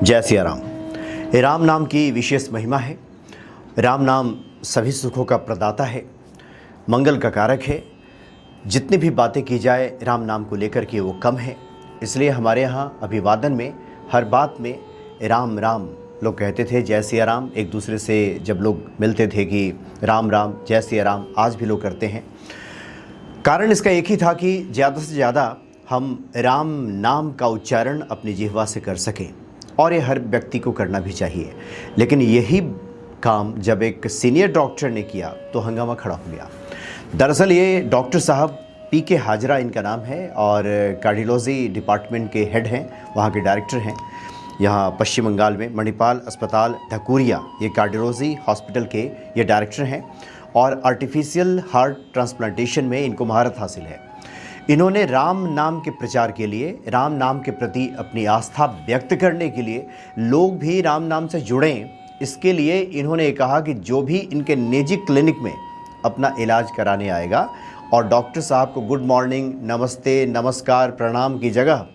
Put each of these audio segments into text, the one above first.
जय सिया राम। राम नाम की विशेष महिमा है। राम नाम सभी सुखों का प्रदाता है, मंगल का कारक है। जितनी भी बातें की जाए राम नाम को लेकर के वो कम है। इसलिए हमारे यहाँ अभिवादन में हर बात में राम राम लोग कहते थे, जय सिया राम। एक दूसरे से जब लोग मिलते थे कि राम राम जय सिया राम, आज भी लोग करते हैं। कारण इसका एक ही था कि ज़्यादा से ज़्यादा हम राम नाम का उच्चारण अपनी जिह्वा से कर सकें, और ये हर व्यक्ति को करना भी चाहिए। लेकिन यही काम जब एक सीनियर डॉक्टर ने किया तो हंगामा खड़ा हो गया। दरअसल ये डॉक्टर साहब पीके हाजरा इनका नाम है और कार्डियोलॉजी डिपार्टमेंट के हेड हैं, वहाँ के डायरेक्टर हैं। यहाँ पश्चिम बंगाल में मणिपाल अस्पताल ढकुरिया, ये कार्डियोलॉजी हॉस्पिटल के ये डायरेक्टर हैं और आर्टिफिशियल हार्ट ट्रांसप्लांटेशन में इनको महारत हासिल है। इन्होंने राम नाम के प्रचार के लिए, राम नाम के प्रति अपनी आस्था व्यक्त करने के लिए लोग भी राम नाम से जुड़ें, इसके लिए इन्होंने कहा कि जो भी इनके निजी क्लिनिक में अपना इलाज कराने आएगा और डॉक्टर साहब को गुड मॉर्निंग, नमस्ते, नमस्कार, प्रणाम की जगह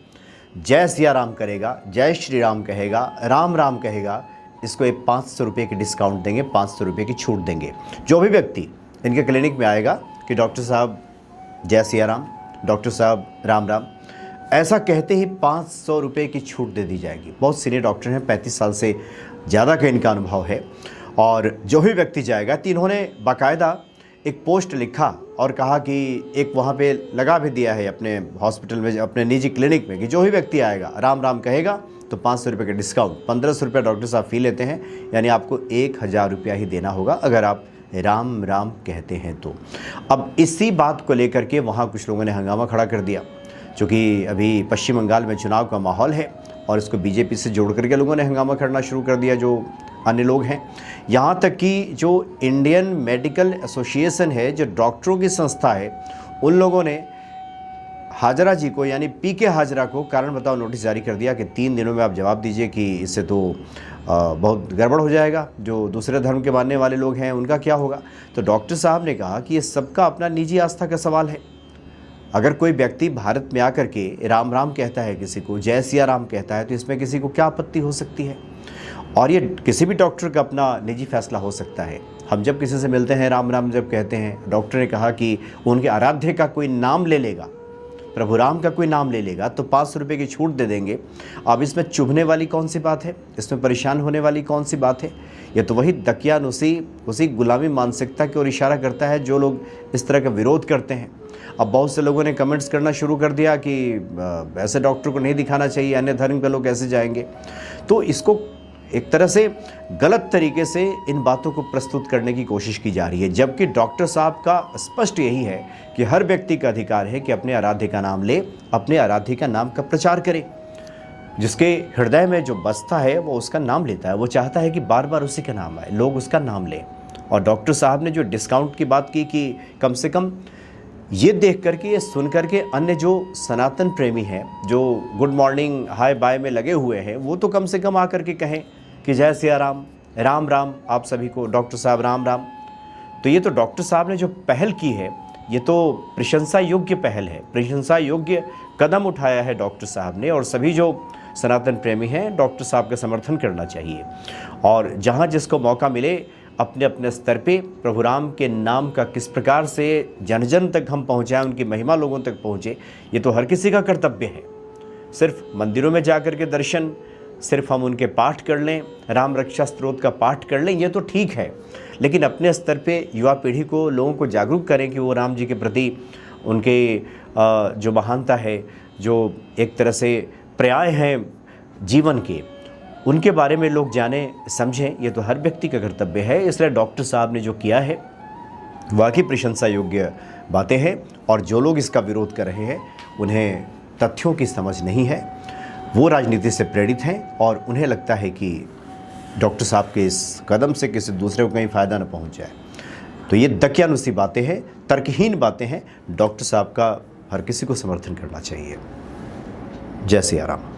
जय सिया राम करेगा, जय श्री राम कहेगा, राम राम कहेगा, इसको एक 500 रुपये की डिस्काउंट देंगे, 500 रुपये की छूट देंगे। जो भी व्यक्ति इनके क्लिनिक में आएगा कि डॉक्टर साहब जय सिया राम, डॉक्टर साहब राम राम, ऐसा कहते ही 500 रुपये की छूट दे दी जाएगी। बहुत सीनियर डॉक्टर हैं, 35 साल से ज़्यादा का इनका अनुभव है। और जो भी व्यक्ति जाएगा तो इन्होंने बाकायदा एक पोस्ट लिखा और कहा कि एक वहाँ पे लगा भी दिया है अपने हॉस्पिटल में, अपने निजी क्लिनिक में, कि जो भी व्यक्ति आएगा राम राम कहेगा तो 500 रुपये का डिस्काउंट। 1500 रुपये डॉक्टर साहब फ़ी लेते हैं, यानी आपको 1000 रुपया ही देना होगा अगर आप राम राम कहते हैं तो। अब इसी बात को लेकर के वहाँ कुछ लोगों ने हंगामा खड़ा कर दिया, क्योंकि अभी पश्चिम बंगाल में चुनाव का माहौल है और इसको बीजेपी से जोड़ करके लोगों ने हंगामा करना शुरू कर दिया, जो अन्य लोग हैं। यहाँ तक कि जो इंडियन मेडिकल एसोसिएशन है, जो डॉक्टरों की संस्था है, उन लोगों ने हाजरा जी को, यानी पीके हाजरा को कारण बताओ नोटिस जारी कर दिया कि 3 दिनों में आप जवाब दीजिए कि इससे तो बहुत गड़बड़ हो जाएगा। जो दूसरे धर्म के मानने वाले लोग हैं उनका क्या होगा। तो डॉक्टर साहब ने कहा कि ये सबका अपना निजी आस्था का सवाल है। अगर कोई व्यक्ति भारत में आकर के राम राम कहता है, किसी को जय सिया राम कहता है, तो इसमें किसी को क्या आपत्ति हो सकती है। और ये किसी भी डॉक्टर का अपना निजी फैसला हो सकता है। हम जब किसी से मिलते हैं राम राम जब कहते हैं, डॉक्टर ने कहा कि उनके आराध्य का कोई नाम ले लेगा, प्रभु राम का कोई नाम ले लेगा तो 500 रुपये की छूट दे देंगे। अब इसमें चुभने वाली कौन सी बात है, इसमें परेशान होने वाली कौन सी बात है। यह तो वही दकियानुसी, उसी गुलामी मानसिकता की ओर इशारा करता है जो लोग इस तरह का विरोध करते हैं। अब बहुत से लोगों ने कमेंट्स करना शुरू कर दिया कि ऐसे डॉक्टर को नहीं दिखाना चाहिए, अन्य धर्म के लोग कैसे जाएंगे। तो इसको एक तरह से गलत तरीके से इन बातों को प्रस्तुत करने की कोशिश की जा रही है, जबकि डॉक्टर साहब का स्पष्ट यही है कि हर व्यक्ति का अधिकार है कि अपने आराध्य का नाम ले, अपने आराध्य का नाम का प्रचार करे। जिसके हृदय में जो बसता है वो उसका नाम लेता है, वो चाहता है कि बार बार उसी का नाम आए, लोग उसका नाम लें। और डॉक्टर साहब ने जो डिस्काउंट की बात की कि कम से कम ये देख करके, ये सुन करके अन्य जो सनातन प्रेमी हैं, जो गुड मॉर्निंग हाय बाय में लगे हुए हैं, वो तो कम से कम आकर के कहें कि जय सिया राम, राम राम आप सभी को, डॉक्टर साहब राम राम। तो ये तो डॉक्टर साहब ने जो पहल की है, ये तो प्रशंसा योग्य पहल है, प्रशंसा योग्य कदम उठाया है डॉक्टर साहब ने। और सभी जो सनातन प्रेमी हैं डॉक्टर साहब का समर्थन करना चाहिए। और जहाँ जिसको मौका मिले अपने अपने स्तर पे प्रभु राम के नाम का किस प्रकार से जन जन तक हम पहुँचाएँ, उनकी महिमा लोगों तक पहुँचे, ये तो हर किसी का कर्तव्य है। सिर्फ मंदिरों में जा कर के दर्शन, सिर्फ हम उनके पाठ कर लें, राम रक्षा स्तोत्र का पाठ कर लें, ये तो ठीक है। लेकिन अपने स्तर पे युवा पीढ़ी को, लोगों को जागरूक करें कि वो राम जी के प्रति उनके जो महानता है, जो एक तरह से पर्याय हैं जीवन के, उनके बारे में लोग जानें, समझें। ये तो हर व्यक्ति का कर्तव्य है। इसलिए डॉक्टर साहब ने जो किया है वाकई प्रशंसा योग्य बातें हैं। और जो लोग इसका विरोध कर रहे हैं उन्हें तथ्यों की समझ नहीं है, वो राजनीति से प्रेरित हैं और उन्हें लगता है कि डॉक्टर साहब के इस कदम से किसी दूसरे को कहीं फ़ायदा न पहुंच जाए। तो ये दकियानुसी बातें हैं, तर्कहीन बातें हैं। डॉक्टर साहब का हर किसी को समर्थन करना चाहिए। जय सिया राम।